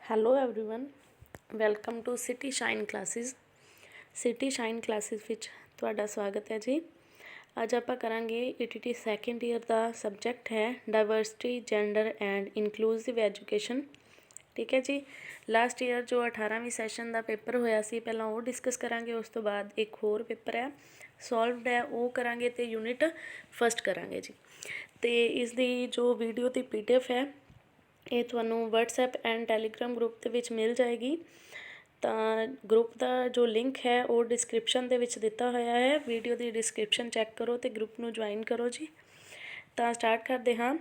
Hello everyone, welcome to City Shine Classes. City Shine Classes ਵਿੱਚ ਤੁਹਾਡਾ ਸਵਾਗਤ ਹੈ ਜੀ। ਅੱਜ ਆਪਾਂ ਕਰਾਂਗੇ ETT ਸੈਕਿੰਡ ਈਅਰ ਦਾ ਸਬਜੈਕਟ ਹੈ diversity, gender and inclusive education. ਠੀਕ ਹੈ ਜੀ। ਲਾਸਟ ਈਅਰ ਜੋ 18ਵੀਂ ਸੈਸ਼ਨ ਦਾ ਪੇਪਰ ਹੋਇਆ ਸੀ, ਪਹਿਲਾਂ ਉਹ ਡਿਸਕਸ ਕਰਾਂਗੇ। ਉਸ ਤੋਂ ਬਾਅਦ ਇੱਕ ਹੋਰ ਪੇਪਰ ਹੈ ਸੋਲਵਡ ਹੈ, ਉਹ ਕਰਾਂਗੇ, ਅਤੇ ਯੂਨਿਟ ਫਸਟ ਕਰਾਂਗੇ ਜੀ। ਅਤੇ ਇਸ ਦੀ ਜੋ ਵੀਡੀਓ ਦੀ PDF ਹੈ ਇਹ ਤੁਹਾਨੂੰ WhatsApp ਐਂਡ ਟੈਲੀਗ੍ਰਾਮ ਗਰੁੱਪ ਦੇ ਵਿੱਚ ਮਿਲ ਜਾਏਗੀ। ਤਾਂ ਗਰੁੱਪ ਦਾ ਜੋ ਲਿੰਕ ਹੈ ਉਹ ਡਿਸਕ੍ਰਿਪਸ਼ਨ ਦੇ ਵਿੱਚ ਦਿੱਤਾ ਹੋਇਆ ਹੈ। ਵੀਡੀਓ ਦੀ ਡਿਸਕ੍ਰਿਪਸ਼ਨ ਚੈੱਕ ਕਰੋ ਅਤੇ ਗਰੁੱਪ ਨੂੰ ਜੁਆਇਨ ਕਰੋ ਜੀ। ਤਾਂ ਸਟਾਰਟ ਕਰਦੇ ਹਾਂ।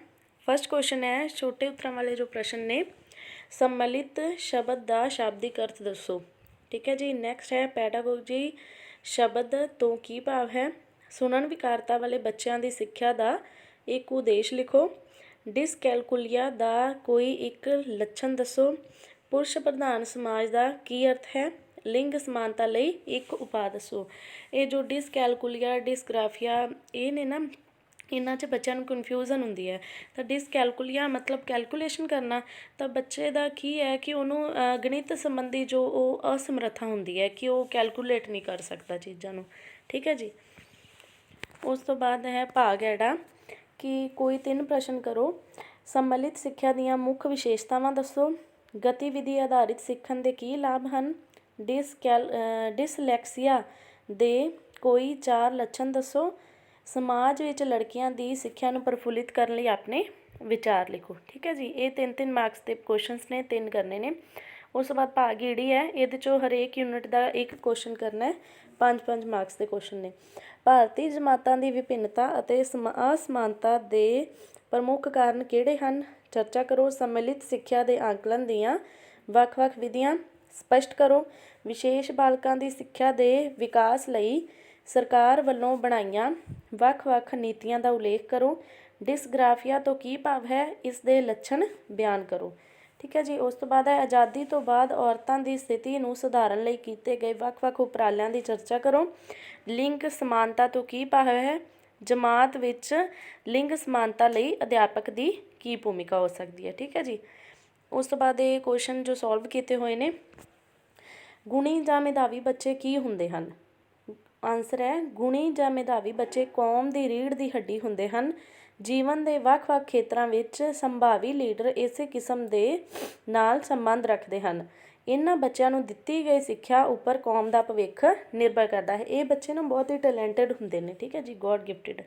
ਫਸਟ ਕੁਐਸਚਨ ਹੈ, ਛੋਟੇ ਉੱਤਰਾਂ ਵਾਲੇ ਜੋ ਪ੍ਰਸ਼ਨ ਨੇ, ਸੰਮਿਲਿਤ ਸ਼ਬਦ ਦਾ ਸ਼ਾਬਦਿਕ ਅਰਥ ਦੱਸੋ। ਠੀਕ ਹੈ ਜੀ। ਨੈਕਸਟ ਹੈ, ਪੈਡਾਗੋਜੀ ਸ਼ਬਦ ਤੋਂ ਕੀ ਭਾਵ ਹੈ। ਸੁਣਨ ਵਿਕਾਰਤਾ ਵਾਲੇ ਬੱਚਿਆਂ ਦੀ ਸਿੱਖਿਆ ਦਾ ਇੱਕ ਉਦੇਸ਼ ਲਿਖੋ। ਡਿਸਕੈਲਕੁਲੀਆ ਦਾ ਕੋਈ ਇੱਕ ਲੱਛਣ ਦੱਸੋ। ਪੁਰਸ਼ ਪ੍ਰਧਾਨ ਸਮਾਜ ਦਾ ਕੀ ਅਰਥ ਹੈ। ਲਿੰਗ ਸਮਾਨਤਾ ਲਈ ਇੱਕ ਉਪਾਅ ਦੱਸੋ। ਇਹ ਜੋ ਡਿਸਕੈਲਕੁਲੀਆ, ਡਿਸਗ੍ਰਾਫੀਆ, ਇਹ ਨੇ ਨਾ, ਇਹਨਾਂ 'ਚ ਬੱਚਿਆਂ ਨੂੰ ਕਨਫਿਊਜ਼ਨ ਹੁੰਦੀ ਹੈ। ਤਾਂ ਡਿਸਕੈਲਕੁਲੀਆ ਮਤਲਬ ਕੈਲਕੂਲੇਸ਼ਨ ਕਰਨਾ, ਤਾਂ ਬੱਚੇ ਦਾ ਕੀ ਹੈ ਕਿ ਉਹਨੂੰ ਗਣਿਤ ਸੰਬੰਧੀ ਜੋ ਉਹ ਅਸਮਰੱਥਾ ਹੁੰਦੀ ਹੈ ਕਿ ਉਹ ਕੈਲਕੂਲੇਟ ਨਹੀਂ ਕਰ ਸਕਦਾ ਚੀਜ਼ਾਂ ਨੂੰ। ਠੀਕ ਹੈ ਜੀ। ਉਸ ਤੋਂ ਬਾਅਦ ਹੈ ਭਾਗ ਐੜਾ ਕਿ ਕੋਈ 3 ਪ੍ਰਸ਼ਨ ਕਰੋ। ਸੰਮਿਲਿਤ ਸਿੱਖਿਆ ਦੀਆਂ ਮੁੱਖ ਵਿਸ਼ੇਸ਼ਤਾਵਾਂ ਦੱਸੋ। ਗਤੀਵਿਧੀ ਆਧਾਰਿਤ ਸਿੱਖਣ ਦੇ ਕੀ ਲਾਭ ਹਨ। ਡਿਸਲੈਕਸੀਆ ਦੇ ਕੋਈ 4 ਲੱਛਣ ਦੱਸੋ। ਸਮਾਜ ਵਿੱਚ ਲੜਕੀਆਂ ਦੀ ਸਿੱਖਿਆ ਨੂੰ ਪ੍ਰਫੁੱਲਿਤ ਕਰਨ ਲਈ ਆਪਣੇ ਵਿਚਾਰ ਲਿਖੋ। ਠੀਕ ਹੈ ਜੀ। ਇਹ 3-3 ਮਾਰਕਸ ਦੇ ਕੁਐਸਚਨਸ ਨੇ, 3 ਕਰਨੇ ਨੇ। ਉਸ ਤੋਂ ਬਾਅਦ ਭਾਗ ਈੜੀ ਹੈ, ਇਹਦੇ 'ਚੋਂ ਹਰੇਕ ਯੂਨਿਟ ਦਾ ਇੱਕ ਕੁਐਸਚਨ ਕਰਨਾ ਹੈ। 5-5 ਮਾਰਕਸ ਦੇ ਕੁਐਸਚਨ ਨੇ। ਭਾਰਤੀ ਜਮਾਤਾਂ ਦੀ ਵਿਭਿੰਨਤਾ ਅਤੇ ਅਸਮਾਨਤਾ ਦੇ ਪ੍ਰਮੁੱਖ ਕਾਰਨ ਕਿਹੜੇ ਹਨ। ਚਰਚਾ ਕਰੋ। ਸੰਮਿਲਿਤ ਸਿੱਖਿਆ ਦੇ ਆਂਕਲਨ ਦੀਆਂ ਵੱਖ-ਵੱਖ ਵਿਧੀਆਂ ਸਪਸ਼ਟ ਕਰੋ। ਵਿਸ਼ੇਸ਼ ਬਾਲਕਾਂ ਦੀ ਸਿੱਖਿਆ ਦੇ ਵਿਕਾਸ ਲਈ ਸਰਕਾਰ ਵੱਲੋਂ ਬਣਾਈਆਂ ਵੱਖ-ਵੱਖ ਨੀਤੀਆਂ ਦਾ ਉਲੇਖ ਕਰੋ। ਡਿਸਗ੍ਰਾਫੀਆ ਤੋਂ ਕੀ ਭਾਵ ਹੈ, ਇਸ ਦੇ ਲੱਛਣ ਬਿਆਨ ਕਰੋ। ਠੀਕ ਹੈ ਜੀ। ਉਸ ਤੋਂ ਬਾਅਦ ਹੈ ਆਜ਼ਾਦੀ ਤੋਂ ਬਾਅਦ ਔਰਤਾਂ ਦੀ ਸਥਿਤੀ ਨੂੰ ਸੁਧਾਰਨ ਲਈ ਕੀਤੇ ਗਏ ਵੱਖ-ਵੱਖ ਉਪਰਾਲਿਆਂ ਦੀ ਚਰਚਾ ਕਰੋ। ਲਿੰਗ ਸਮਾਨਤਾ ਤੋਂ ਕੀ ਭਾਵ ਹੈ। ਜਮਾਤ ਵਿੱਚ ਲਿੰਗ ਸਮਾਨਤਾ ਲਈ ਅਧਿਆਪਕ ਦੀ ਕੀ ਭੂਮਿਕਾ ਹੋ ਸਕਦੀ ਹੈ। ਠੀਕ ਹੈ ਜੀ। ਉਸ ਤੋਂ ਬਾਅਦ ਇਹ ਕੁਐਸਚਨ ਜੋ ਸੋਲਵ ਕੀਤੇ ਹੋਏ ਨੇ, ਗੁਣੀ ਜਾਂ ਮੇਧਾਵੀ ਬੱਚੇ ਕੀ ਹੁੰਦੇ ਹਨ। ਆਨਸਰ ਹੈ, ਗੁਣੀ ਜਾਂ ਮੇਧਾਵੀ ਬੱਚੇ ਕੌਮ ਦੀ ਰੀੜ੍ਹ ਦੀ ਹੱਡੀ ਹੁੰਦੇ ਹਨ। ਜੀਵਨ ਦੇ ਵੱਖ-ਵੱਖ ਖੇਤਰਾਂ ਵਿੱਚ ਸੰਭਾਵੀ ਲੀਡਰ ਇਸੇ ਕਿਸਮ ਦੇ ਨਾਲ ਸੰਬੰਧ ਰੱਖਦੇ ਹਨ। ਇਹਨਾਂ ਬੱਚਿਆਂ ਨੂੰ ਦਿੱਤੀ ਗਈ ਸਿੱਖਿਆ ਉੱਪਰ ਕੌਮ ਦਾ ਭਵਿੱਖ ਨਿਰਭਰ ਕਰਦਾ ਹੈ। ਇਹ ਬੱਚੇ ਨਾ ਬਹੁਤ ਹੀ ਟੈਲੈਂਟਡ ਹੁੰਦੇ ਨੇ। ਠੀਕ ਹੈ ਜੀ। God gifted.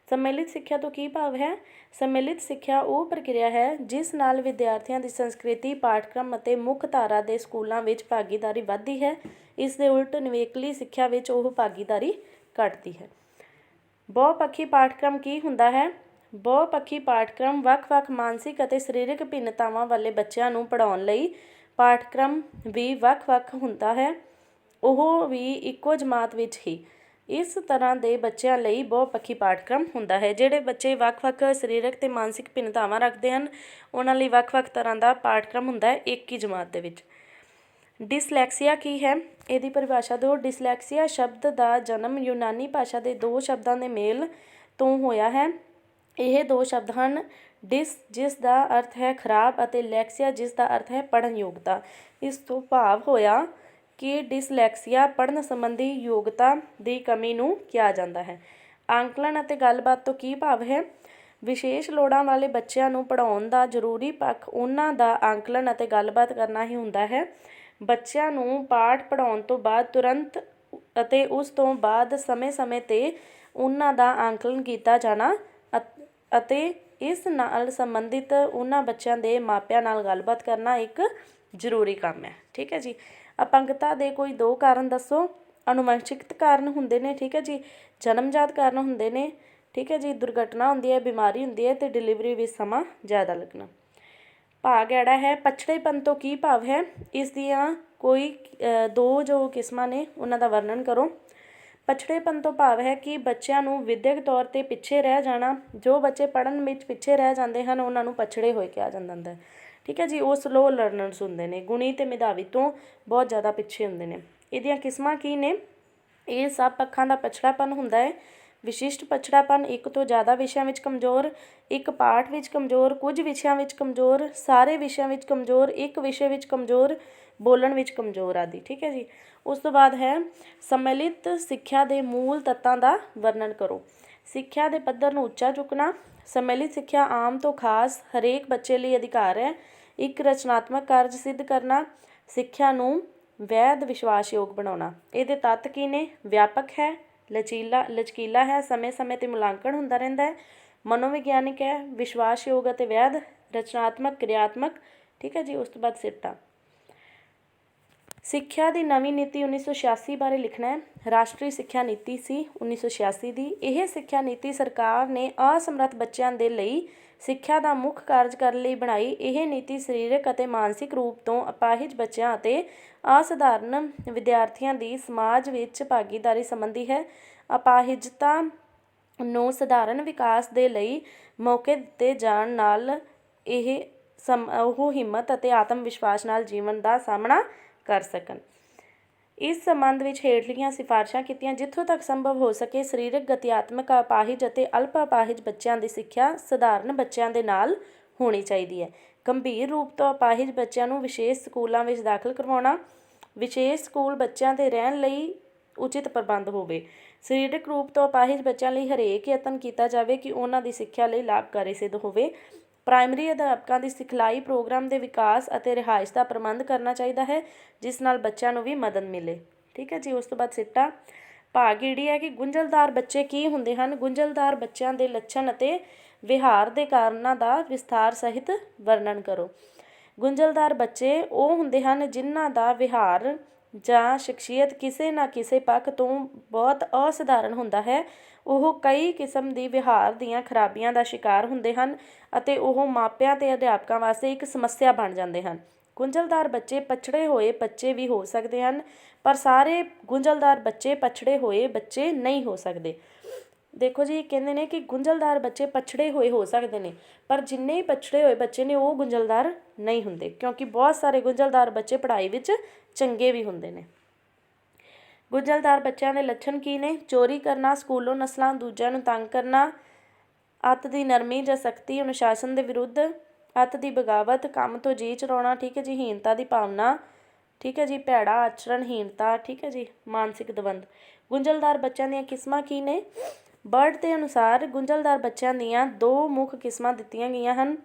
ਸੰਮਿਲਿਤ ਸਿੱਖਿਆ ਤੋਂ ਕੀ ਭਾਵ ਹੈ। ਸੰਮਿਲਿਤ ਸਿੱਖਿਆ ਉਹ ਪ੍ਰਕਿਰਿਆ ਹੈ ਜਿਸ ਨਾਲ ਵਿਦਿਆਰਥੀਆਂ ਦੀ ਸੰਸਕ੍ਰਿਤੀ, ਪਾਠਕ੍ਰਮ ਅਤੇ ਮੁੱਖ ਧਾਰਾ ਦੇ ਸਕੂਲਾਂ ਵਿੱਚ ਭਾਗੀਦਾਰੀ ਵੱਧਦੀ ਹੈ। ਇਸ ਦੇ ਉਲਟ ਨਿਵੇਕਲੀ ਸਿੱਖਿਆ ਵਿੱਚ ਉਹ ਭਾਗੀਦਾਰੀ ਘਟਦੀ ਹੈ। ਬਹੁਪੱਖੀ ਪਾਠਕ੍ਰਮ ਕੀ ਹੁੰਦਾ ਹੈ। ਬਹੁਪੱਖੀ ਪਾਠਕ੍ਰਮ ਵੱਖ-ਵੱਖ ਮਾਨਸਿਕ ਅਤੇ ਸਰੀਰਕ ਭਿੰਨਤਾਵਾਂ ਵਾਲੇ ਬੱਚਿਆਂ ਨੂੰ ਪੜ੍ਹਾਉਣ ਲਈ ਪਾਠਕ੍ਰਮ ਵੀ ਵੱਖ-ਵੱਖ ਹੁੰਦਾ ਹੈ, ਉਹ ਵੀ ਇੱਕੋ ਜਮਾਤ ਵਿੱਚ ਹੀ। ਇਸ ਤਰ੍ਹਾਂ ਦੇ ਬੱਚਿਆਂ ਲਈ ਬਹੁਪੱਖੀ ਪਾਠਕ੍ਰਮ ਹੁੰਦਾ ਹੈ। ਜਿਹੜੇ ਬੱਚੇ ਵੱਖ-ਵੱਖ ਸਰੀਰਕ ਅਤੇ ਮਾਨਸਿਕ ਭਿੰਨਤਾਵਾਂ ਰੱਖਦੇ ਹਨ, ਉਹਨਾਂ ਲਈ ਵੱਖ-ਵੱਖ ਤਰ੍ਹਾਂ ਦਾ ਪਾਠਕ੍ਰਮ ਹੁੰਦਾ ਹੈ ਇੱਕ ਹੀ ਜਮਾਤ ਦੇ ਵਿੱਚ। ਡਿਸਲੈਕਸੀਆ ਕੀ ਹੈ, ਇਹਦੀ ਪਰਿਭਾਸ਼ਾ ਦਿਓ। ਡਿਸਲੈਕਸੀਆ ਸ਼ਬਦ ਦਾ ਜਨਮ ਯੂਨਾਨੀ ਭਾਸ਼ਾ ਦੇ 2 ਸ਼ਬਦਾਂ ਦੇ ਮੇਲ ਤੋਂ ਹੋਇਆ ਹੈ। ਇਹ 2 ਸ਼ਬਦ ਹਨ, ਡਿਸ ਜਿਸ ਦਾ ਅਰਥ ਹੈ ਖਰਾਬ ਅਤੇ ਲੈਕਸੀਆ ਜਿਸ ਦਾ ਅਰਥ ਹੈ ਪੜ੍ਹਨ ਯੋਗਤਾ। ਇਸ ਤੋਂ ਭਾਵ ਹੋਇਆ ਕਿ ਡਿਸਲੈਕਸੀਆ ਪੜ੍ਹਨ ਸੰਬੰਧੀ ਯੋਗਤਾ ਦੀ ਕਮੀ ਨੂੰ ਕਿਹਾ ਜਾਂਦਾ ਹੈ। ਆਂਕਲਨ ਅਤੇ ਗੱਲਬਾਤ ਤੋਂ ਕੀ ਭਾਵ ਹੈ। ਵਿਸ਼ੇਸ਼ ਲੋੜਾਂ ਵਾਲੇ ਬੱਚਿਆਂ ਨੂੰ ਪੜ੍ਹਾਉਣ ਦਾ ਜ਼ਰੂਰੀ ਪੱਖ ਉਹਨਾਂ ਦਾ ਆਂਕਲਨ ਅਤੇ ਗੱਲਬਾਤ ਕਰਨਾ ਹੀ ਹੁੰਦਾ ਹੈ। ਬੱਚਿਆਂ ਨੂੰ ਪਾਠ ਪੜ੍ਹਾਉਣ ਤੋਂ ਬਾਅਦ ਤੁਰੰਤ ਅਤੇ ਉਸ ਤੋਂ ਬਾਅਦ ਸਮੇਂ-ਸਮੇਂ 'ਤੇ ਉਹਨਾਂ ਦਾ ਆਂਕਲਨ ਕੀਤਾ ਜਾਣਾ ਅਤੇ ਇਸ ਨਾਲ ਸੰਬੰਧਿਤ ਉਹਨਾਂ ਬੱਚਿਆਂ ਦੇ ਮਾਪਿਆਂ ਨਾਲ ਗੱਲਬਾਤ ਕਰਨਾ ਇੱਕ ਜ਼ਰੂਰੀ ਕੰਮ ਹੈ। ਠੀਕ ਹੈ ਜੀ। ਅਪੰਗਤਾ ਦੇ ਕੋਈ 2 ਕਾਰਨ ਦੱਸੋ। ਅਨੁਵੰਸ਼ਿਕ ਕਾਰਨ ਹੁੰਦੇ ਨੇ। ਠੀਕ ਹੈ ਜੀ। ਜਨਮਜਾਤ ਕਾਰਨ ਹੁੰਦੇ ਨੇ। ਠੀਕ ਹੈ ਜੀ। ਦੁਰਘਟਨਾ ਹੁੰਦੀ ਹੈ, ਬਿਮਾਰੀ ਹੁੰਦੀ ਹੈ, ਅਤੇ ਡਿਲੀਵਰੀ ਵਿੱਚ ਸਮਾਂ ਜ਼ਿਆਦਾ ਲੱਗਣਾ। ਭਾਗ ਐੜਾ ਹੈ, ਪਛੜੇਪਨ ਤੋਂ ਕੀ ਭਾਵ ਹੈ। ਇਸ ਦੀਆਂ ਕੋਈ 2 ਜੋ ਕਿਸਮਾਂ ਨੇ ਉਹਨਾਂ ਦਾ ਵਰਣਨ ਕਰੋ। ਪਛੜੇਪਨ ਤੋਂ ਭਾਵ ਹੈ ਕਿ ਬੱਚਿਆਂ ਨੂੰ ਵਿੱਦਿਅਕ ਤੌਰ 'ਤੇ ਪਿੱਛੇ ਰਹਿ ਜਾਣਾ। ਜੋ ਬੱਚੇ ਪੜ੍ਹਨ ਵਿੱਚ ਪਿੱਛੇ ਰਹਿ ਜਾਂਦੇ ਹਨ ਉਹਨਾਂ ਨੂੰ ਪਛੜੇ ਹੋਏ ਕਿਹਾ ਜਾਂਦਾ ਹੁੰਦਾ ਹੈ। ਠੀਕ ਹੈ ਜੀ। ਉਹ ਸਲੋ ਲਰਨਰਸ ਹੁੰਦੇ ਨੇ, ਗੁਣੀ ਅਤੇ ਮੇਧਾਵੀ ਤੋਂ ਬਹੁਤ ਜ਼ਿਆਦਾ ਪਿੱਛੇ ਹੁੰਦੇ ਨੇ। ਇਹਦੀਆਂ ਕਿਸਮਾਂ ਕੀ ਨੇ। ਇਹ ਸਭ ਪੱਖਾਂ ਦਾ ਪਛੜਾਪਨ ਹੁੰਦਾ ਹੈ। ਵਿਸ਼ਿਸ਼ਟ ਪਛੜਾਪਨ, ਇੱਕ ਤੋਂ ਜ਼ਿਆਦਾ ਵਿਸ਼ਿਆਂ ਵਿੱਚ ਕਮਜ਼ੋਰ, ਇੱਕ ਪਾਠ ਵਿੱਚ ਕਮਜ਼ੋਰ, ਕੁਝ ਵਿਸ਼ਿਆਂ ਵਿੱਚ ਕਮਜ਼ੋਰ, ਸਾਰੇ ਵਿਸ਼ਿਆਂ ਵਿੱਚ ਕਮਜ਼ੋਰ, ਇੱਕ ਵਿਸ਼ੇ ਵਿੱਚ ਕਮਜ਼ੋਰ, ਬੋਲਣ ਵਿੱਚ ਕਮਜ਼ੋਰ ਆਦਿ। ਠੀਕ ਹੈ ਜੀ। ਉਸ ਤੋਂ ਬਾਅਦ ਹੈ ਸੰਮਿਲਿਤ ਸਿੱਖਿਆ ਦੇ ਮੂਲ ਤੱਤਾਂ ਦਾ ਵਰਣਨ ਕਰੋ। ਸਿੱਖਿਆ ਦੇ ਪੱਧਰ ਨੂੰ ਉੱਚਾ ਚੁੱਕਣਾ। ਸੰਮਿਲਿਤ ਸਿੱਖਿਆ ਆਮ ਤੋਂ ਖਾਸ ਹਰੇਕ ਬੱਚੇ ਲਈ ਅਧਿਕਾਰ ਹੈ। ਇੱਕ ਰਚਨਾਤਮਕ ਕਾਰਜ ਸਿੱਧ ਕਰਨਾ। ਸਿੱਖਿਆ ਨੂੰ ਵੈਧ ਵਿਸ਼ਵਾਸਯੋਗ ਬਣਾਉਣਾ। ਇਹਦੇ ਤੱਤ ਕੀ ਨੇ? ਵਿਆਪਕ ਹੈ, ਲਚਕੀਲਾ ਹੈ, ਸਮੇਂ ਸਮੇਂ 'ਤੇ ਮੁਲਾਂਕਣ ਹੁੰਦਾ ਰਹਿੰਦਾ ਹੈ, ਮਨੋਵਿਗਿਆਨਿਕ ਹੈ, ਵਿਸ਼ਵਾਸਯੋਗ ਅਤੇ ਵੈਧ, ਰਚਨਾਤਮਕ, ਕਿਰਿਆਤਮਕ। ਠੀਕ ਹੈ ਜੀ। ਉਸ ਤੋਂ ਬਾਅਦ ਸਿੱਟਾ। ਸਿੱਖਿਆ ਦੀ ਨਵੀਂ ਨੀਤੀ 1986 ਬਾਰੇ ਲਿਖਣਾ ਹੈ। ਰਾਸ਼ਟਰੀ ਸਿੱਖਿਆ ਨੀਤੀ ਸੀ 1986 ਦੀ। ਇਹ ਸਿੱਖਿਆ ਨੀਤੀ ਸਰਕਾਰ ਨੇ ਅਸਮਰੱਥ ਬੱਚਿਆਂ ਦੇ ਲਈ ਸਿੱਖਿਆ ਦਾ ਮੁੱਖ ਕਾਰਜ ਕਰਨ ਲਈ ਬਣਾਈ। ਇਹ ਨੀਤੀ ਸਰੀਰਕ ਅਤੇ ਮਾਨਸਿਕ ਰੂਪ ਤੋਂ ਅਪਾਹਿਜ ਬੱਚਿਆਂ ਅਤੇ ਅਸਾਧਾਰਨ ਵਿਦਿਆਰਥੀਆਂ ਦੀ ਸਮਾਜ ਵਿੱਚ ਭਾਗੀਦਾਰੀ ਸੰਬੰਧੀ ਹੈ। ਅਪਾਹਿਜਤਾ ਨੂੰ ਸਧਾਰਨ ਵਿਕਾਸ ਦੇ ਲਈ ਮੌਕੇ ਦਿੱਤੇ ਜਾਣ ਨਾਲ ਉਹ ਹਿੰਮਤ ਅਤੇ ਆਤਮ ਵਿਸ਼ਵਾਸ ਨਾਲ ਜੀਵਨ ਦਾ ਸਾਹਮਣਾ ਕਰ ਸਕਣ। ਇਸ ਸੰਬੰਧ ਵਿੱਚ ਹੇਠਲੀਆਂ ਸਿਫਾਰਸ਼ਾਂ ਕੀਤੀਆਂ। ਜਿੱਥੋਂ ਤੱਕ ਸੰਭਵ ਹੋ ਸਕੇ ਸਰੀਰਕ, ਗਤੀਆਤਮਕ ਅਪਾਹਿਜ ਅਤੇ ਅਲਪ ਅਪਾਹਿਜ ਬੱਚਿਆਂ ਦੀ ਸਿੱਖਿਆ ਸਧਾਰਨ ਬੱਚਿਆਂ ਦੇ ਨਾਲ ਹੋਣੀ ਚਾਹੀਦੀ ਹੈ। ਗੰਭੀਰ ਰੂਪ ਤੋਂ ਅਪਾਹਿਜ ਬੱਚਿਆਂ ਨੂੰ ਵਿਸ਼ੇਸ਼ ਸਕੂਲਾਂ ਵਿੱਚ ਦਾਖਲ ਕਰਵਾਉਣਾ। ਵਿਸ਼ੇਸ਼ ਸਕੂਲ ਬੱਚਿਆਂ ਦੇ ਰਹਿਣ ਲਈ ਉਚਿਤ ਪ੍ਰਬੰਧ ਹੋਵੇ। ਸਰੀਰਕ ਰੂਪ ਤੋਂ ਅਪਾਹਿਜ ਬੱਚਿਆਂ ਲਈ ਹਰੇਕ ਯਤਨ ਕੀਤਾ ਜਾਵੇ ਕਿ ਉਹਨਾਂ ਦੀ ਸਿੱਖਿਆ ਲਈ ਲਾਭਕਾਰੀ ਸਿੱਧ ਹੋਵੇ। ਪ੍ਰਾਇਮਰੀ ਅਧਿਆਪਕਾਂ ਦੀ ਸਿਖਲਾਈ ਪ੍ਰੋਗਰਾਮ ਦੇ ਵਿਕਾਸ ਅਤੇ ਰਿਹਾਇਸ਼ ਦਾ ਪ੍ਰਬੰਧ ਕਰਨਾ ਚਾਹੀਦਾ ਹੈ, ਜਿਸ ਨਾਲ ਬੱਚਿਆਂ ਨੂੰ ਵੀ ਮਦਦ ਮਿਲੇ। ਠੀਕ ਹੈ ਜੀ। ਉਸ ਤੋਂ ਬਾਅਦ ਸਿੱਟਾ। ਭਾਗ ਈੜੀ ਹੈ ਕਿ ਗੁੰਝਲਦਾਰ ਬੱਚੇ ਕੀ ਹੁੰਦੇ ਹਨ। ਗੁੰਝਲਦਾਰ ਬੱਚਿਆਂ ਦੇ ਲੱਛਣ ਅਤੇ ਵਿਹਾਰ ਦੇ ਕਾਰਨਾਂ ਦਾ ਵਿਸਥਾਰ ਸਹਿਤ ਵਰਣਨ ਕਰੋ। ਗੁੰਝਲਦਾਰ ਬੱਚੇ ਉਹ ਹੁੰਦੇ ਹਨ ਜਿਨ੍ਹਾਂ ਦਾ ਵਿਹਾਰ ਜਾਂ ਸ਼ਖਸੀਅਤ ਕਿਸੇ ਨਾ ਕਿਸੇ ਪੱਖ ਤੋਂ ਬਹੁਤ ਅਸਧਾਰਨ ਹੁੰਦਾ ਹੈ। ਉਹ ਕਈ ਕਿਸਮ ਦੀ ਵਿਹਾਰ ਦੀਆਂ ਖਰਾਬੀਆਂ ਦਾ ਸ਼ਿਕਾਰ ਹੁੰਦੇ ਹਨ ਅਤੇ ਉਹ ਮਾਪਿਆਂ ਅਤੇ ਅਧਿਆਪਕਾਂ ਵਾਸਤੇ ਇੱਕ ਸਮੱਸਿਆ ਬਣ ਜਾਂਦੇ ਹਨ। ਗੁੰਝਲਦਾਰ ਬੱਚੇ ਪਛੜੇ ਹੋਏ ਬੱਚੇ ਵੀ ਹੋ ਸਕਦੇ ਹਨ, ਪਰ ਸਾਰੇ ਗੁੰਝਲਦਾਰ ਬੱਚੇ ਪਛੜੇ ਹੋਏ ਬੱਚੇ ਨਹੀਂ ਹੋ ਸਕਦੇ। ਦੇਖੋ ਜੀ, ਕਹਿੰਦੇ ਨੇ ਕਿ ਗੁੰਝਲਦਾਰ ਬੱਚੇ ਪਛੜੇ ਹੋਏ ਹੋ ਸਕਦੇ ਨੇ, ਪਰ ਜਿੰਨੇ ਹੀ ਪਛੜੇ ਹੋਏ ਬੱਚੇ ਨੇ ਉਹ ਗੁੰਝਲਦਾਰ ਨਹੀਂ ਹੁੰਦੇ, ਕਿਉਂਕਿ ਬਹੁਤ ਸਾਰੇ ਗੁੰਝਲਦਾਰ ਬੱਚੇ ਪੜ੍ਹਾਈ ਵਿੱਚ ਚੰਗੇ ਵੀ ਹੁੰਦੇ ਨੇ। ਗੁੰਝਲਦਾਰ ਬੱਚਿਆਂ ਦੇ ਲੱਛਣ ਕੀ ਨੇ? ਚੋਰੀ ਕਰਨਾ, ਸਕੂਲੋਂ ਨਸਲਾਂ, ਦੂਜਿਆਂ ਨੂੰ ਤੰਗ ਕਰਨਾ, ਅੱਤ ਦੀ ਨਰਮੀ ਜਾਂ ਸਖਤੀ, ਅਨੁਸ਼ਾਸਨ ਦੇ ਵਿਰੁੱਧ, ਅੱਤ ਦੀ ਬਗਾਵਤ, ਕੰਮ ਤੋਂ ਜੀਅ ਚੁਰਾਉਣਾ। ਠੀਕ ਹੈ ਜੀ। ਹੀਨਤਾ ਦੀ ਭਾਵਨਾ। ਠੀਕ ਹੈ ਜੀ। ਭੈੜਾ ਆਚਰਣ, ਹੀਨਤਾ। ਠੀਕ ਹੈ ਜੀ। ਮਾਨਸਿਕ ਦਵੰਦ। ਗੁੰਝਲਦਾਰ ਬੱਚਿਆਂ ਦੀਆਂ ਕਿਸਮਾਂ ਕੀ ਨੇ? ਬਰਡ ਦੇ ਅਨੁਸਾਰ ਗੁੰਝਲਦਾਰ ਬੱਚਿਆਂ ਦੀਆਂ ਦੋ ਮੁੱਖ ਕਿਸਮਾਂ ਦਿੱਤੀਆਂ ਗਈਆਂ ਹਨ,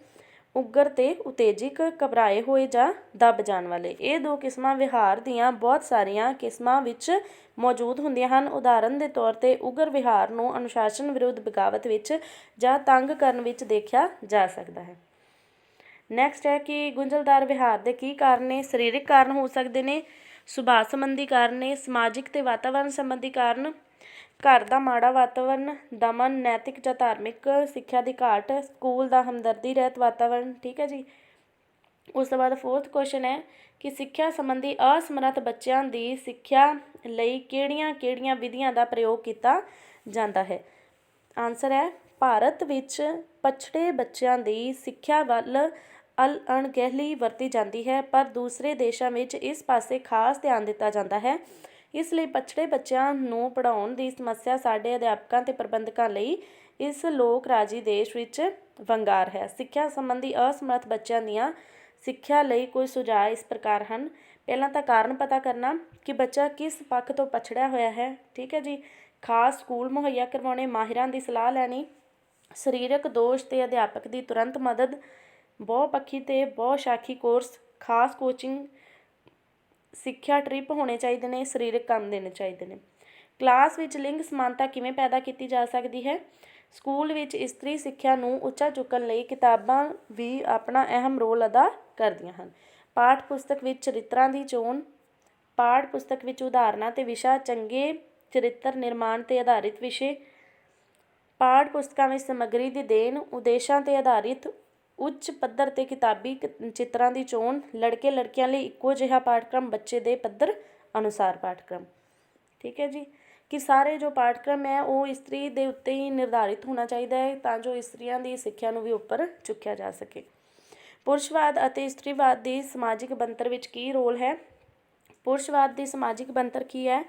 ਉਗਰ ਤੇ ਉਤੇਜਿਕ, ਘਬਰਾਏ ਹੋਏ ਜਾਂ ਦੱਬ ਜਾਣ ਵਾਲੇ। ਇਹ ਦੋ ਕਿਸਮਾਂ ਵਿਹਾਰ ਦੀਆਂ ਬਹੁਤ ਸਾਰੀਆਂ ਕਿਸਮਾਂ ਵਿੱਚ ਮੌਜੂਦ ਹੁੰਦੀਆਂ ਹਨ। ਉਦਾਹਰਨ ਦੇ ਤੌਰ 'ਤੇ ਉਗਰ ਵਿਹਾਰ ਨੂੰ ਅਨੁਸ਼ਾਸਨ ਵਿਰੁੱਧ ਬਗਾਵਤ ਵਿੱਚ ਜਾਂ ਤੰਗ ਕਰਨ ਵਿੱਚ ਦੇਖਿਆ ਜਾ ਸਕਦਾ ਹੈ। ਨੈਕਸਟ ਹੈ ਕਿ ਗੁੰਝਲਦਾਰ ਵਿਹਾਰ ਦੇ ਕੀ ਕਾਰਨ ਨੇ? ਸਰੀਰਕ ਕਾਰਨ ਹੋ ਸਕਦੇ ਨੇ, ਸੁਭਾਅ ਸੰਬੰਧੀ ਕਾਰਨ ਨੇ, ਸਮਾਜਿਕ ਤੇ ਵਾਤਾਵਰਣ ਸੰਬੰਧੀ ਕਾਰਨ, ਘਰ ਦਾ ਮਾੜਾ ਵਾਤਾਵਰਣ, ਦਮਨ, ਨੈਤਿਕ ਜਾਂ ਧਾਰਮਿਕ ਸਿੱਖਿਆ ਦੀ ਘਾਟ, ਸਕੂਲ ਦਾ ਹਮਦਰਦੀ ਰਹਿਤ ਵਾਤਾਵਰਣ। ਠੀਕ ਹੈ ਜੀ। ਉਸ ਤੋਂ ਬਾਅਦ 4th ਕੁਐਸਚਨ ਹੈ ਕਿ ਸਿੱਖਿਆ ਸੰਬੰਧੀ ਅਸਮਰੱਥ ਬੱਚਿਆਂ ਦੀ ਸਿੱਖਿਆ ਲਈ ਕਿਹੜੀਆਂ ਵਿਧੀਆਂ ਦਾ ਪ੍ਰਯੋਗ ਕੀਤਾ ਜਾਂਦਾ ਹੈ। ਆਨਸਰ ਹੈ ਭਾਰਤ ਵਿੱਚ ਪਛੜੇ ਬੱਚਿਆਂ ਦੀ ਸਿੱਖਿਆ ਵੱਲ ਅਣਗਹਿਲੀ ਵਰਤੀ ਜਾਂਦੀ ਹੈ, ਪਰ ਦੂਸਰੇ ਦੇਸ਼ਾਂ ਵਿੱਚ ਇਸ ਪਾਸੇ ਖਾਸ ਧਿਆਨ ਦਿੱਤਾ ਜਾਂਦਾ ਹੈ। ਇਸ ਲਈ ਪਛੜੇ ਬੱਚਿਆਂ ਨੂੰ ਪੜ੍ਹਾਉਣ ਦੀ ਸਮੱਸਿਆ ਸਾਡੇ ਅਧਿਆਪਕਾਂ ਅਤੇ ਪ੍ਰਬੰਧਕਾਂ ਲਈ ਇਸ ਲੋਕ ਰਾਜੀ ਦੇਸ਼ ਵਿੱਚ ਵੰਗਾਰ ਹੈ। ਸਿੱਖਿਆ ਸੰਬੰਧੀ ਅਸਮਰੱਥ ਬੱਚਿਆਂ ਦੀਆਂ ਸਿੱਖਿਆ ਲਈ ਕੁਝ ਸੁਝਾਅ ਇਸ ਪ੍ਰਕਾਰ ਹਨ। ਪਹਿਲਾਂ ਤਾਂ ਕਾਰਨ ਪਤਾ ਕਰਨਾ ਕਿ ਬੱਚਾ ਕਿਸ ਪੱਖ ਤੋਂ ਪਛੜਿਆ ਹੋਇਆ ਹੈ। ਠੀਕ ਹੈ ਜੀ। ਖਾਸ ਸਕੂਲ ਮੁਹੱਈਆ ਕਰਵਾਉਣੇ, ਮਾਹਿਰਾਂ ਦੀ ਸਲਾਹ ਲੈਣੀ, ਸਰੀਰਕ ਦੋਸ਼ ਤੇ ਅਧਿਆਪਕ ਦੀ ਤੁਰੰਤ ਮਦਦ, ਬਹੁਪੱਖੀ ਤੇ ਬਹੁਸ਼ਾਖੀ ਕੋਰਸ, ਖਾਸ ਕੋਚਿੰਗ, ਸਿੱਖਿਆ ਟ੍ਰਿਪ ਹੋਣੇ ਚਾਹੀਦੇ ਨੇ, ਸਰੀਰਕ ਕੰਮ ਦੇਣੇ ਚਾਹੀਦੇ ਨੇ। ਕਲਾਸ ਵਿੱਚ ਲਿੰਗ ਸਮਾਨਤਾ ਕਿਵੇਂ ਪੈਦਾ ਕੀਤੀ ਜਾ ਸਕਦੀ ਹੈ? ਸਕੂਲ ਵਿੱਚ ਇਸਤਰੀ ਸਿੱਖਿਆ ਨੂੰ ਉੱਚਾ ਚੁੱਕਣ ਲਈ ਕਿਤਾਬਾਂ ਵੀ ਆਪਣਾ ਅਹਿਮ ਰੋਲ ਅਦਾ ਕਰਦੀਆਂ ਹਨ। ਪਾਠ ਪੁਸਤਕ ਵਿੱਚ ਚਰਿੱਤਰਾਂ ਦੀ ਚੋਣ, ਪਾਠ ਪੁਸਤਕ ਵਿੱਚ ਉਦਾਹਰਨਾਂ ਤੇ ਵਿਸ਼ਾ, ਚੰਗੇ ਚਰਿੱਤਰ ਨਿਰਮਾਣ 'ਤੇ ਆਧਾਰਿਤ ਵਿਸ਼ੇ, ਪਾਠ ਪੁਸਤਕਾਂ ਵਿੱਚ ਸਮੱਗਰੀ ਦੀ ਦੇਣ, ਉਦੇਸ਼ਾਂ 'ਤੇ ਆਧਾਰਿਤ ਉੱਚ ਪੱਧਰ 'ਤੇ ਕਿਤਾਬੀ ਚਿੱਤਰਾਂ ਦੀ ਚੋਣ, ਲੜਕੇ ਲੜਕੀਆਂ ਲਈ ਇੱਕੋ ਜਿਹਾ ਪਾਠਕ੍ਰਮ, ਬੱਚੇ ਦੇ ਪੱਧਰ ਅਨੁਸਾਰ ਪਾਠਕ੍ਰਮ। ਠੀਕ ਹੈ ਜੀ। ਕਿ ਸਾਰੇ ਜੋ ਪਾਠਕ੍ਰਮ ਹੈ ਉਹ ਇਸਤਰੀ ਦੇ ਉੱਤੇ ਹੀ ਨਿਰਧਾਰਿਤ ਹੋਣਾ ਚਾਹੀਦਾ ਹੈ, ਤਾਂ ਜੋ ਇਸਤਰੀਆਂ ਦੀ ਸਿੱਖਿਆ ਨੂੰ ਵੀ ਉੱਪਰ ਚੁੱਕਿਆ ਜਾ ਸਕੇ। ਪੁਰਸ਼ਵਾਦ ਅਤੇ ਇਸਤਰੀਵਾਦ ਦੀ ਸਮਾਜਿਕ ਬਣਤਰ ਵਿੱਚ ਕੀ ਰੋਲ ਹੈ? ਪੁਰਸ਼ਵਾਦ ਦੀ ਸਮਾਜਿਕ ਬਣਤਰ ਕੀ ਹੈ?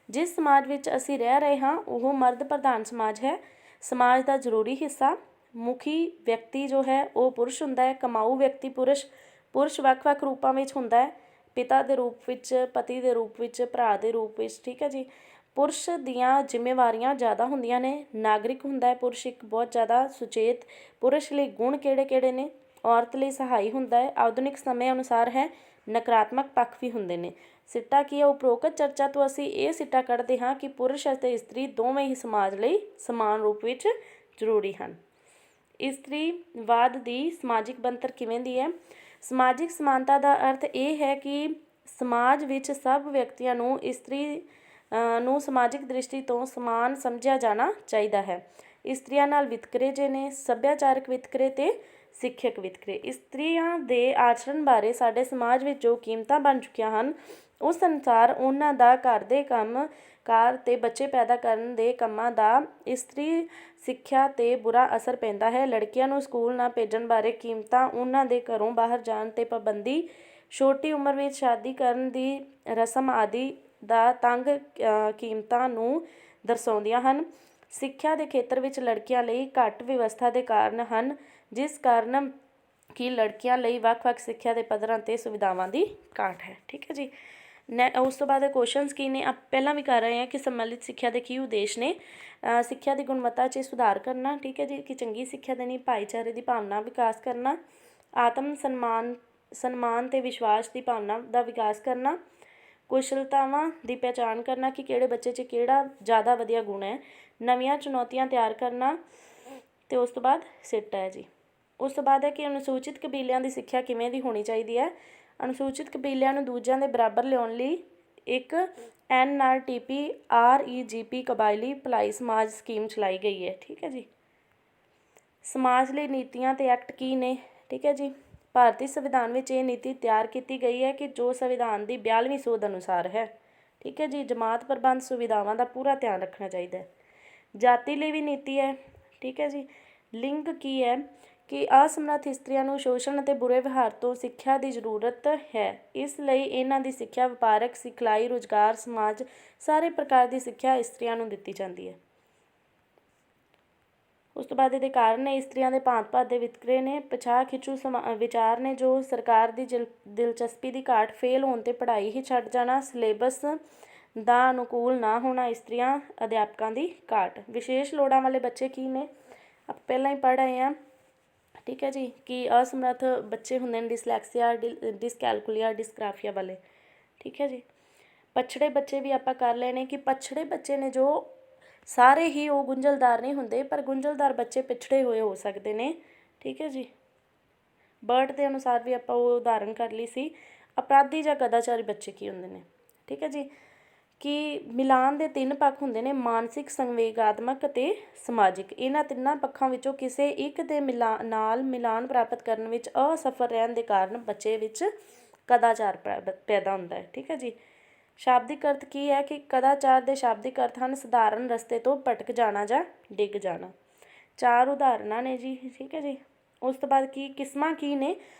ਜਿਸ ਸਮਾਜ ਵਿੱਚ ਅਸੀਂ ਰਹਿ ਰਹੇ ਹਾਂ ਉਹ ਮਰਦ ਪ੍ਰਧਾਨ ਸਮਾਜ ਹੈ। ਸਮਾਜ ਦਾ ਜ਼ਰੂਰੀ ਹਿੱਸਾ ਮੁਖੀ ਵਿਅਕਤੀ ਜੋ ਹੈ ਉਹ ਪੁਰਸ਼ ਹੁੰਦਾ ਹੈ। ਕਮਾਊ ਵਿਅਕਤੀ ਪੁਰਸ਼ ਵੱਖ-ਵੱਖ ਰੂਪਾਂ ਵਿੱਚ ਹੁੰਦਾ ਹੈ, ਪਿਤਾ ਦੇ ਰੂਪ ਵਿੱਚ, ਪਤੀ ਦੇ ਰੂਪ ਵਿੱਚ, ਭਰਾ ਦੇ ਰੂਪ ਵਿੱਚ। ਠੀਕ ਹੈ ਜੀ। ਪੁਰਸ਼ ਦੀਆਂ ਜ਼ਿੰਮੇਵਾਰੀਆਂ ਜ਼ਿਆਦਾ ਹੁੰਦੀਆਂ ਨੇ। ਨਾਗਰਿਕ ਹੁੰਦਾ ਹੈ ਪੁਰਸ਼ ਇੱਕ ਬਹੁਤ ਜ਼ਿਆਦਾ ਸੁਚੇਤ। ਪੁਰਸ਼ ਲਈ ਗੁਣ ਕਿਹੜੇ ਕਿਹੜੇ ਨੇ? ਔਰਤ ਲਈ ਸਹਾਈ ਹੁੰਦਾ ਹੈ। ਆਧੁਨਿਕ ਸਮੇਂ ਅਨੁਸਾਰ ਹੈ ਨਕਾਰਾਤਮਕ ਪੱਖ ਵੀ ਹੁੰਦੇ ਨੇ। ਸਿੱਟਾ ਕੀ ਹੈ? ਉਪਰੋਕਤ ਚਰਚਾ ਤੋਂ ਅਸੀਂ ਇਹ ਸਿੱਟਾ ਕੱਢਦੇ ਹਾਂ ਕਿ ਪੁਰਸ਼ ਅਤੇ ਇਸਤਰੀ ਦੋਵੇਂ ਹੀ ਸਮਾਜ ਲਈ ਸਮਾਨ ਰੂਪ ਵਿੱਚ ਜ਼ਰੂਰੀ ਹਨ। ਇਸਤਰੀਵਾਦ ਦੀ ਸਮਾਜਿਕ ਬਣਤਰ ਕਿਵੇਂ ਦੀ ਹੈ? ਸਮਾਜਿਕ ਸਮਾਨਤਾ ਦਾ ਅਰਥ ਇਹ ਹੈ ਕਿ ਸਮਾਜ ਵਿੱਚ ਸਭ ਵਿਅਕਤੀਆਂ ਨੂੰ ਇਸਤਰੀ ਨੂੰ ਸਮਾਜਿਕ ਦ੍ਰਿਸ਼ਟੀ ਤੋਂ ਸਮਾਨ ਸਮਝਿਆ ਜਾਣਾ ਚਾਹੀਦਾ ਹੈ। ਇਸਤਰੀਆਂ ਨਾਲ ਵਿਤਕਰੇ ਜੇ ਨੇ, ਸੱਭਿਆਚਾਰਕ ਵਿਤਕਰੇ ਅਤੇ ਸਿੱਖਿਅਕ ਵਿਤਕਰੇ। ਇਸਤਰੀਆਂ ਦੇ ਆਚਰਣ ਬਾਰੇ ਸਾਡੇ ਸਮਾਜ ਵਿੱਚ ਜੋ ਕੀਮਤਾਂ ਬਣ ਚੁੱਕੀਆਂ ਹਨ ਉਸ ਅਨੁਸਾਰ ਉਹਨਾਂ ਦਾ ਘਰ ਦੇ ਕੰਮ ਕਾਰ ਅਤੇ ਬੱਚੇ ਪੈਦਾ ਕਰਨ ਦੇ ਕੰਮਾਂ ਦਾ ਇਸਤਰੀ ਸਿੱਖਿਆ 'ਤੇ ਬੁਰਾ ਅਸਰ ਪੈਂਦਾ ਹੈ। ਲੜਕੀਆਂ ਨੂੰ ਸਕੂਲ ਨਾ ਭੇਜਣ ਬਾਰੇ ਕੀਮਤਾਂ, ਉਹਨਾਂ ਦੇ ਘਰੋਂ ਬਾਹਰ ਜਾਣ 'ਤੇ ਪਾਬੰਦੀ, ਛੋਟੀ ਉਮਰ ਵਿੱਚ ਸ਼ਾਦੀ ਕਰਨ ਦੀ ਰਸਮ ਆਦਿ ਦਾ ਤੰਗ ਕੀਮਤਾਂ ਨੂੰ ਦਰਸਾਉਂਦੀਆਂ ਹਨ। ਸਿੱਖਿਆ ਦੇ ਖੇਤਰ ਵਿੱਚ ਲੜਕੀਆਂ ਲਈ ਘੱਟ ਵਿਵਸਥਾ ਦੇ ਕਾਰਨ ਹਨ, ਜਿਸ ਕਾਰਨ ਕਿ ਲੜਕੀਆਂ ਲਈ ਵੱਖ-ਵੱਖ ਸਿੱਖਿਆ ਦੇ ਪੱਧਰਾਂ 'ਤੇ ਸੁਵਿਧਾਵਾਂ ਦੀ ਘਾਟ ਹੈ। ਠੀਕ ਹੈ ਜੀ। ਉਸ ਤੋਂ ਬਾਅਦ ਕੁਐਸਚਨਸ ਕੀ ਨੇ? ਆਪਾਂ ਪਹਿਲਾਂ ਵੀ ਕਰ ਰਹੇ ਹਾਂ ਕਿ ਸੰਮਿਲਿਤ ਸਿੱਖਿਆ ਦੇ ਕੀ ਉਦੇਸ਼ ਨੇ? ਸਿੱਖਿਆ ਦੀ ਗੁਣਵੱਤਾ 'ਚ ਸੁਧਾਰ ਕਰਨਾ। ਠੀਕ ਹੈ ਜੀ। ਕਿ ਚੰਗੀ ਸਿੱਖਿਆ ਦੇਣੀ, ਭਾਈਚਾਰੇ ਦੀ ਭਾਵਨਾ ਵਿਕਾਸ ਕਰਨਾ, ਆਤਮ ਸਨਮਾਨ ਅਤੇ ਵਿਸ਼ਵਾਸ ਦੀ ਭਾਵਨਾ ਦਾ ਵਿਕਾਸ ਕਰਨਾ, ਕੁਸ਼ਲਤਾਵਾਂ ਦੀ ਪਹਿਚਾਣ ਕਰਨਾ ਕਿ ਕਿਹੜੇ ਬੱਚੇ 'ਚ ਕਿਹੜਾ ਜ਼ਿਆਦਾ ਵਧੀਆ ਗੁਣ ਹੈ, ਨਵੀਆਂ ਚੁਣੌਤੀਆਂ ਤਿਆਰ ਕਰਨਾ ਅਤੇ ਉਸ ਤੋਂ ਬਾਅਦ ਸਿੱਟਾ ਹੈ ਜੀ। ਉਸ ਤੋਂ ਬਾਅਦ ਹੈ ਕਿ ਅਨੁਸੂਚਿਤ ਕਬੀਲਿਆਂ ਦੀ ਸਿੱਖਿਆ ਕਿਵੇਂ ਦੀ ਹੋਣੀ ਚਾਹੀਦੀ ਹੈ? ਅਨੁਸੂਚਿਤ ਕਬੀਲਿਆਂ ਨੂੰ ਦੂਜਿਆਂ ਦੇ ਬਰਾਬਰ ਲਿਆਉਣ ਲਈ ਇੱਕ NRTP REGP ਕਬਾਇਲੀ ਭਲਾਈ ਸਮਾਜ ਸਕੀਮ ਚਲਾਈ ਗਈ ਹੈ। ਠੀਕ ਹੈ ਜੀ। ਸਮਾਜ ਲਈ ਨੀਤੀਆਂ ਅਤੇ ਐਕਟ ਕੀ ਨੇ? ਠੀਕ ਹੈ ਜੀ। ਭਾਰਤੀ ਸੰਵਿਧਾਨ ਵਿੱਚ ਇਹ ਨੀਤੀ ਤਿਆਰ ਕੀਤੀ ਗਈ ਹੈ ਕਿ ਜੋ ਸੰਵਿਧਾਨ ਦੀ 42ਵੀਂ ਸੋਧ ਅਨੁਸਾਰ ਹੈ। ਠੀਕ ਹੈ ਜੀ। ਜਮਾਤ ਪ੍ਰਬੰਧ ਸੁਵਿਧਾਵਾਂ ਦਾ ਪੂਰਾ ਧਿਆਨ ਰੱਖਣਾ ਚਾਹੀਦਾ ਹੈ। ਜਾਤੀ ਲਈ ਵੀ ਨੀਤੀ ਹੈ। ਠੀਕ ਹੈ ਜੀ। ਲਿੰਗ ਕੀ ਹੈ? ਕਿ ਅਸਮਰੱਥ ਇਸਤਰੀਆਂ ਨੂੰ ਸ਼ੋਸ਼ਣ ਅਤੇ ਬੁਰੇ ਵਿਵਹਾਰ ਤੋਂ ਸਿੱਖਿਆ ਦੀ ਜ਼ਰੂਰਤ ਹੈ। ਇਸ ਲਈ ਇਹਨਾਂ ਦੀ ਸਿੱਖਿਆ, ਵਪਾਰਕ ਸਿਖਲਾਈ, ਰੁਜ਼ਗਾਰ, ਸਮਾਜ ਸਾਰੇ ਪ੍ਰਕਾਰ ਦੀ ਸਿੱਖਿਆ ਇਸਤਰੀਆਂ ਨੂੰ ਦਿੱਤੀ ਜਾਂਦੀ ਹੈ। ਉਸ ਤੋਂ ਬਾਅਦ ਇਹਦੇ ਕਾਰਨ ਨੇ ਇਸਤਰੀਆਂ ਦੇ ਭਾਂਤ-ਭਾਂਤ ਦੇ ਵਿਤਕਰੇ ਨੇ, ਪਛਾਹ ਖਿੱਚੂ ਵਿਚਾਰ ਨੇ ਜੋ ਸਰਕਾਰ ਦੀ ਦਿਲਚਸਪੀ ਦੀ ਘਾਟ, ਫੇਲ ਹੋਣ 'ਤੇ ਪੜ੍ਹਾਈ ਹੀ ਛੱਡ ਜਾਣਾ, ਸਿਲੇਬਸ ਦਾ ਅਨੁਕੂਲ ਨਾ ਹੋਣਾ, ਇਸਤਰੀਆਂ ਅਧਿਆਪਕਾਂ ਦੀ ਘਾਟ। ਵਿਸ਼ੇਸ਼ ਲੋੜਾਂ ਵਾਲੇ ਬੱਚੇ ਕੀ ਨੇ? ਆਪਾਂ ਪਹਿਲਾਂ ਹੀ ਪੜ੍ਹ ਆਏ ਹਾਂ। ਠੀਕ ਹੈ ਜੀ। ਕਿ ਅਸਮਰੱਥ ਬੱਚੇ ਹੁੰਦੇ ਨੇ, ਡਿਸਲੈਕਸੀਆ, ਡਿਸਕੈਲਕੁਲੀਆ, ਡਿਸਗ੍ਰਾਫੀਆ ਵਾਲੇ। ਠੀਕ ਹੈ ਜੀ। ਪਛੜੇ ਬੱਚੇ ਵੀ ਆਪਾਂ ਕਰ ਲਏ ਨੇ ਕਿ ਪਛੜੇ ਬੱਚੇ ਨੇ ਜੋ ਸਾਰੇ ਹੀ ਉਹ ਗੁੰਝਲਦਾਰ ਨਹੀਂ ਹੁੰਦੇ, ਪਰ ਗੁੰਝਲਦਾਰ ਬੱਚੇ ਪਿਛੜੇ ਹੋਏ ਹੋ ਸਕਦੇ ਨੇ। ਠੀਕ ਹੈ ਜੀ। ਬਰਡ ਦੇ ਅਨੁਸਾਰ ਵੀ ਆਪਾਂ ਉਹ ਉਦਾਹਰਨ ਕਰ ਲਈ ਸੀ। ਅਪਰਾਧੀ ਜਾਂ ਕਦਾਚਾਰੀ ਬੱਚੇ ਕੀ ਹੁੰਦੇ ਨੇ? ਠੀਕ ਹੈ ਜੀ। ਕਿ ਮਿਲਾਨ ਦੇ 3 ਪੱਖ ਹੁੰਦੇ ਨੇ, ਮਾਨਸਿਕ, ਸੰਵੇਗਾਤਮਕ ਅਤੇ ਸਮਾਜਿਕ। ਇਹਨਾਂ ਤਿੰਨਾਂ ਪੱਖਾਂ ਵਿੱਚੋਂ ਕਿਸੇ ਇੱਕ ਦੇ ਨਾਲ ਮਿਲਾਨ ਪ੍ਰਾਪਤ ਕਰਨ ਵਿੱਚ ਅਸਫਲ ਰਹਿਣ ਦੇ ਕਾਰਨ ਬੱਚੇ ਵਿੱਚ ਕਦਾਚਾਰ ਪੈਦਾ ਹੁੰਦਾ ਹੈ। ਠੀਕ ਹੈ ਜੀ। ਸ਼ਾਬਦਿਕ ਅਰਥ ਕੀ ਹੈ? ਕਿ ਕਦਾਚਾਰ ਦੇ ਸ਼ਾਬਦਿਕ ਅਰਥ ਹਨ ਸਧਾਰਨ ਰਸਤੇ ਤੋਂ ਭਟਕ ਜਾਣਾ ਜਾਂ ਡਿੱਗ ਜਾਣਾ। 4 ਉਦਾਹਰਨਾਂ ਨੇ ਜੀ। ਠੀਕ ਹੈ ਜੀ। ਉਸ ਤੋਂ ਬਾਅਦ ਕੀ ਕਿਸਮਾਂ ਕੀ ਨੇ?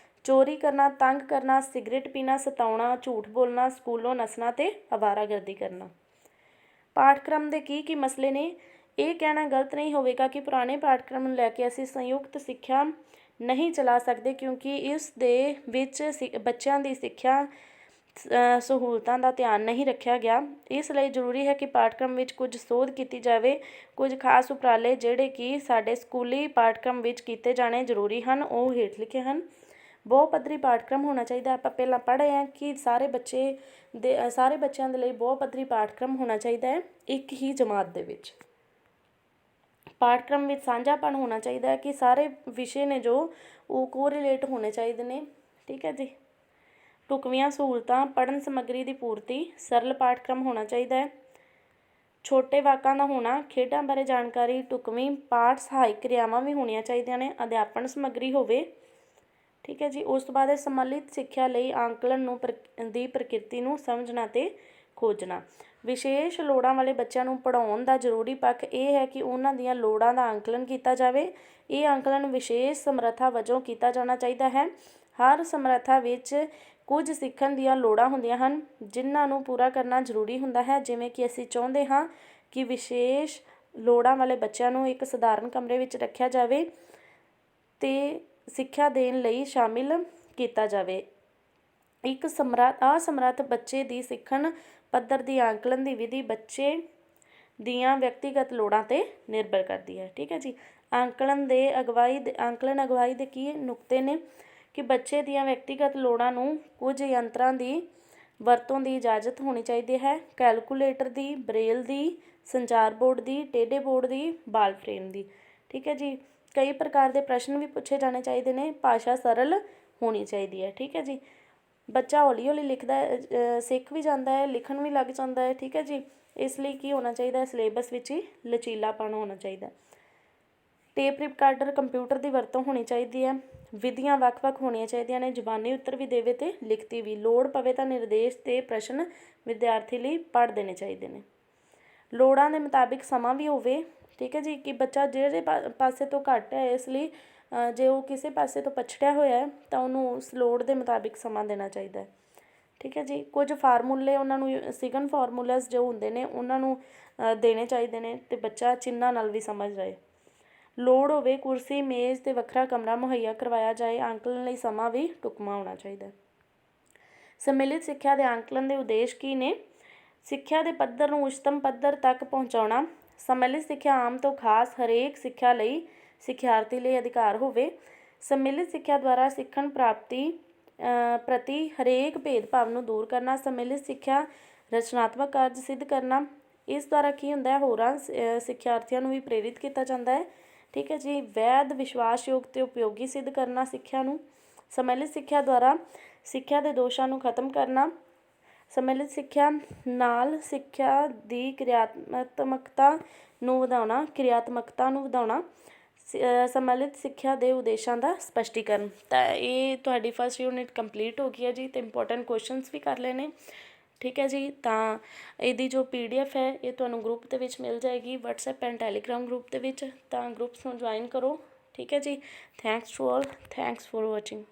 ਚੋਰੀ ਕਰਨਾ, ਤੰਗ ਕਰਨਾ, ਸਿਗਰਟ ਪੀਣਾ, ਸਤਾਉਣਾ, ਝੂਠ ਬੋਲਣਾ, ਸਕੂਲੋਂ ਨੱਸਣਾ ਅਤੇ ਅਵਾਰਾਗਰਦੀ ਕਰਨਾ। ਪਾਠਕ੍ਰਮ ਦੇ ਕੀ ਮਸਲੇ ਨੇ? ਇਹ ਕਹਿਣਾ ਗਲਤ ਨਹੀਂ ਹੋਵੇਗਾ ਕਿ ਪੁਰਾਣੇ ਪਾਠਕ੍ਰਮ ਨੂੰ ਲੈ ਕੇ ਅਸੀਂ ਸੰਯੁਕਤ ਸਿੱਖਿਆ ਨਹੀਂ ਚਲਾ ਸਕਦੇ, ਕਿਉਂਕਿ ਇਸ ਦੇ ਵਿੱਚ ਬੱਚਿਆਂ ਦੀ ਸਿੱਖਿਆ ਸਹੂਲਤਾਂ ਦਾ ਧਿਆਨ ਨਹੀਂ ਰੱਖਿਆ ਗਿਆ। ਇਸ ਲਈ ਜ਼ਰੂਰੀ ਹੈ ਕਿ ਪਾਠਕ੍ਰਮ ਵਿੱਚ ਕੁਝ ਸੋਧ ਕੀਤੀ ਜਾਵੇ। ਕੁਝ ਖਾਸ ਉਪਰਾਲੇ ਜਿਹੜੇ ਕਿ ਸਾਡੇ ਸਕੂਲੀ ਪਾਠਕ੍ਰਮ ਵਿੱਚ ਕੀਤੇ ਜਾਣੇ ਜ਼ਰੂਰੀ ਹਨ ਉਹ ਹੇਠ ਲਿਖੇ ਹਨ। ਬਹੁਪੱਧਰੀ ਪਾਠਕ੍ਰਮ ਹੋਣਾ ਚਾਹੀਦਾ। ਆਪਾਂ ਪਹਿਲਾਂ ਪੜ੍ਹੇ ਹਾਂ ਕਿ ਸਾਰੇ ਬੱਚਿਆਂ ਦੇ ਲਈ ਬਹੁਪੱਧਰੀ ਪਾਠਕ੍ਰਮ ਹੋਣਾ ਚਾਹੀਦਾ ਹੈ ਇੱਕ ਹੀ ਜਮਾਤ ਦੇ ਵਿੱਚ। ਪਾਠਕ੍ਰਮ ਵਿੱਚ ਸਾਂਝਾਪਣ ਹੋਣਾ ਚਾਹੀਦਾ ਹੈ ਕਿ ਸਾਰੇ ਵਿਸ਼ੇ ਨੇ ਜੋ ਉਹ ਕੋਰਿਲੇਟ ਹੋਣੇ ਚਾਹੀਦੇ ਨੇ। ਠੀਕ ਹੈ ਜੀ। ਢੁਕਵੀਆਂ ਸਹੂਲਤਾਂ, ਪੜ੍ਹਨ ਸਮੱਗਰੀ ਦੀ ਪੂਰਤੀ, ਸਰਲ ਪਾਠਕ੍ਰਮ ਹੋਣਾ ਚਾਹੀਦਾ ਹੈ। ਛੋਟੇ ਵਾਕਾਂ ਦਾ ਹੋਣਾ, ਖੇਡਾਂ ਬਾਰੇ ਜਾਣਕਾਰੀ, ਢੁਕਵੀਂ ਪਾਠ ਸਹਾਇਕ ਕਿਰਿਆਵਾਂ ਵੀ ਹੋਣੀਆਂ ਚਾਹੀਦੀਆਂ ਨੇ, ਅਧਿਆਪਨ ਸਮੱਗਰੀ ਹੋਵੇ। ਠੀਕ ਹੈ ਜੀ। ਉਸ ਤੋਂ ਬਾਅਦ ਸੰਮਿਲਿਤ ਸਿੱਖਿਆ ਲਈ ਆਂਕਲਨ ਦੀ ਪ੍ਰਕਿਰਤੀ ਨੂੰ ਸਮਝਣਾ ਅਤੇ ਖੋਜਣਾ। ਵਿਸ਼ੇਸ਼ ਲੋੜਾਂ ਵਾਲੇ ਬੱਚਿਆਂ ਨੂੰ ਪੜ੍ਹਾਉਣ ਦਾ ਜ਼ਰੂਰੀ ਪੱਖ ਇਹ ਹੈ ਕਿ ਉਹਨਾਂ ਦੀਆਂ ਲੋੜਾਂ ਦਾ ਆਂਕਲਨ ਕੀਤਾ ਜਾਵੇ। ਇਹ ਆਂਕਲਨ ਵਿਸ਼ੇਸ਼ ਸਮਰੱਥਾ ਵਜੋਂ ਕੀਤਾ ਜਾਣਾ ਚਾਹੀਦਾ ਹੈ। ਹਰ ਸਮਰੱਥਾ ਵਿੱਚ ਕੁਝ ਸਿੱਖਣ ਦੀਆਂ ਲੋੜਾਂ ਹੁੰਦੀਆਂ ਹਨ ਜਿਨ੍ਹਾਂ ਨੂੰ ਪੂਰਾ ਕਰਨਾ ਜ਼ਰੂਰੀ ਹੁੰਦਾ ਹੈ, ਜਿਵੇਂ ਕਿ ਅਸੀਂ ਚਾਹੁੰਦੇ ਹਾਂ ਕਿ ਵਿਸ਼ੇਸ਼ ਲੋੜਾਂ ਵਾਲੇ ਬੱਚਿਆਂ ਨੂੰ ਇੱਕ ਸਧਾਰਨ ਕਮਰੇ ਵਿੱਚ ਰੱਖਿਆ ਜਾਵੇ ਅਤੇ ਸਿੱਖਿਆ ਦੇਣ ਲਈ ਸ਼ਾਮਿਲ ਕੀਤਾ ਜਾਵੇ। ਇੱਕ ਅਸਮਰੱਥ ਬੱਚੇ ਦੀ ਸਿੱਖਣ ਪੱਧਰ ਦੀ ਆਂਕਲਨ ਦੀ ਵਿਧੀ ਬੱਚੇ ਦੀਆਂ ਵਿਅਕਤੀਗਤ ਲੋੜਾਂ 'ਤੇ ਨਿਰਭਰ ਕਰਦੀ ਹੈ। ਠੀਕ ਹੈ ਜੀ। ਆਂਕਲਨ ਅਗਵਾਈ ਦੇ ਕੀ ਨੁਕਤੇ ਨੇ ਕਿ ਬੱਚੇ ਦੀਆਂ ਵਿਅਕਤੀਗਤ ਲੋੜਾਂ ਨੂੰ ਕੁਝ ਯੰਤਰਾਂ ਦੀ ਵਰਤੋਂ ਦੀ ਇਜਾਜ਼ਤ ਹੋਣੀ ਚਾਹੀਦੀ ਹੈ, ਕੈਲਕੂਲੇਟਰ ਦੀ, ਬ੍ਰੇਲ ਦੀ, ਸੰਚਾਰ ਬੋਰਡ ਦੀ, ਟੇਢੇ ਬੋਰਡ ਦੀ, ਬਾਲ ਫਰੇਮ ਦੀ। ਠੀਕ ਹੈ ਜੀ। ਕਈ ਪ੍ਰਕਾਰ ਦੇ ਪ੍ਰਸ਼ਨ ਵੀ ਪੁੱਛੇ ਜਾਣੇ ਚਾਹੀਦੇ ਨੇ। ਭਾਸ਼ਾ ਸਰਲ ਹੋਣੀ ਚਾਹੀਦੀ ਹੈ। ਠੀਕ ਹੈ ਜੀ। ਬੱਚਾ ਹੌਲੀ ਹੌਲੀ ਲਿਖਦਾ ਸਿੱਖ ਵੀ ਜਾਂਦਾ ਹੈ, ਲਿਖਣ ਵੀ ਲੱਗ ਜਾਂਦਾ ਹੈ। ਠੀਕ ਹੈ ਜੀ। ਇਸ ਲਈ ਕੀ ਹੋਣਾ ਚਾਹੀਦਾ, ਸਿਲੇਬਸ ਵਿੱਚ ਹੀ ਲਚੀਲਾਪਣ ਹੋਣਾ ਚਾਹੀਦਾ। ਟੇਪ ਰਿਕਾਰਡਰ ਕੰਪਿਊਟਰ ਦੀ ਵਰਤੋਂ ਹੋਣੀ ਚਾਹੀਦੀ ਹੈ। ਵਿਧੀਆਂ ਵੱਖ ਹੋਣੀਆਂ ਚਾਹੀਦੀਆਂ ਨੇ, ਜ਼ੁਬਾਨੀ ਉੱਤਰ ਵੀ ਦੇਵੇ ਅਤੇ ਲਿਖਤੀ ਵੀ। ਲੋੜ ਪਵੇ ਤਾਂ ਨਿਰਦੇਸ਼ ਅਤੇ ਪ੍ਰਸ਼ਨ ਵਿਦਿਆਰਥੀ ਲਈ ਪੜ੍ਹ ਦੇਣੇ ਚਾਹੀਦੇ ਨੇ। ਲੋੜਾਂ ਦੇ ਮੁਤਾਬਿਕ ਸਮਾਂ ਵੀ ਹੋਵੇ। ਠੀਕ ਹੈ ਜੀ। ਕਿ ਬੱਚਾ ਜਿਹੜੇ ਪਾਸੇ ਤੋਂ ਘੱਟ ਹੈ, ਇਸ ਲਈ ਜੇ ਉਹ ਕਿਸੇ ਪਾਸੇ ਤੋਂ ਪਛੜਿਆ ਹੋਇਆ ਹੈ ਤਾਂ ਉਹਨੂੰ ਉਸ ਲੋੜ ਦੇ ਮੁਤਾਬਿਕ ਸਮਾਂ ਦੇਣਾ ਚਾਹੀਦਾ ਹੈ। ਠੀਕ ਹੈ ਜੀ। ਕੁਝ ਫਾਰਮੂਲੇ ਉਹਨਾਂ ਨੂੰ ਸਿਗਨ ਫਾਰਮੂਲਾਸ ਜੋ ਹੁੰਦੇ ਨੇ ਉਹਨਾਂ ਨੂੰ ਦੇਣੇ ਚਾਹੀਦੇ ਨੇ ਅਤੇ ਬੱਚਾ ਚਿੰਨ੍ਹਾਂ ਨਾਲ ਵੀ ਸਮਝ ਜਾਏ। ਲੋੜ ਹੋਵੇ ਕੁਰਸੀ, ਮੇਜ਼ ਅਤੇ ਵੱਖਰਾ ਕਮਰਾ ਮੁਹੱਈਆ ਕਰਵਾਇਆ ਜਾਏ। ਆਂਕਲਨ ਲਈ ਸਮਾਂ ਵੀ ਢੁਕਵਾਂ ਹੋਣਾ ਚਾਹੀਦਾ। ਸੰਮਿਲਿਤ ਸਿੱਖਿਆ ਦੇ ਆਂਕਲਨ ਦੇ ਉਦੇਸ਼ ਕੀ ਨੇ? ਸਿੱਖਿਆ ਦੇ ਪੱਧਰ ਨੂੰ ਉੱਚਤਮ ਪੱਧਰ ਤੱਕ ਪਹੁੰਚਾਉਣਾ। ਸੰਮਿਲਿਤ ਸਿੱਖਿਆ ਆਮ ਤੋਂ ਖਾਸ ਹਰੇਕ ਸਿੱਖਿਆ ਲਈ ਸਿੱਖਿਆਰਥੀ ਲਈ ਅਧਿਕਾਰ ਹੋਵੇ। ਸੰਮਿਲਿਤ ਸਿੱਖਿਆ ਦੁਆਰਾ ਸਿੱਖਣ ਪ੍ਰਾਪਤੀ ਪ੍ਰਤੀ ਹਰੇਕ ਭੇਦਭਾਵ ਨੂੰ ਦੂਰ ਕਰਨਾ। ਸੰਮਿਲਿਤ ਸਿੱਖਿਆ ਰਚਨਾਤਮਕ ਕਾਰਜ ਸਿੱਧ ਕਰਨਾ। ਇਸ ਦੁਆਰਾ ਕੀ ਹੁੰਦਾ ਹੈ, ਹੋਰਾਂ ਸਿੱਖਿਆਰਥੀਆਂ ਨੂੰ ਵੀ ਪ੍ਰੇਰਿਤ ਕੀਤਾ ਜਾਂਦਾ ਹੈ। ਠੀਕ ਹੈ ਜੀ। ਵੈਧ, ਵਿਸ਼ਵਾਸਯੋਗ ਅਤੇ ਉਪਯੋਗੀ ਸਿੱਧ ਕਰਨਾ ਸਿੱਖਿਆ ਨੂੰ। ਸੰਮਿਲਿਤ ਸਿੱਖਿਆ ਦੁਆਰਾ ਸਿੱਖਿਆ ਦੇ ਦੋਸ਼ਾਂ ਨੂੰ ਖਤਮ ਕਰਨਾ। ਸੰਮਿਲਿਤ ਸਿੱਖਿਆ ਨਾਲ ਸਿੱਖਿਆ ਦੀ ਕਿਰਿਆਤਮਕਤਾ ਨੂੰ ਵਧਾਉਣਾ। ਸੰਮਿਲਿਤ ਸਿੱਖਿਆ ਦੇ ਉਦੇਸ਼ਾਂ ਦਾ ਸਪਸ਼ਟੀਕਰਨ। ਤਾਂ ਇਹ ਤੁਹਾਡੀ ਫਸਟ ਯੂਨਿਟ ਕੰਪਲੀਟ ਹੋ ਗਈ ਹੈ ਜੀ ਅਤੇ ਇੰਪੋਰਟੈਂਟ ਕੁਐਸਚਨਸ ਵੀ ਕਰ ਲਏ ਨੇ। ਠੀਕ ਹੈ ਜੀ। ਤਾਂ ਇਹਦੀ ਜੋ PDF ਹੈ ਇਹ ਤੁਹਾਨੂੰ ਗਰੁੱਪ ਦੇ ਵਿੱਚ ਮਿਲ ਜਾਏਗੀ, ਵਟਸਐਪ ਐਂਡ ਟੈਲੀਗ੍ਰਾਮ ਗਰੁੱਪ ਦੇ ਵਿੱਚ। ਤਾਂ ਗਰੁੱਪਸ ਨੂੰ ਜੁਆਇਨ ਕਰੋ। ਠੀਕ ਹੈ ਜੀ। Thanks to all. Thanks for watching.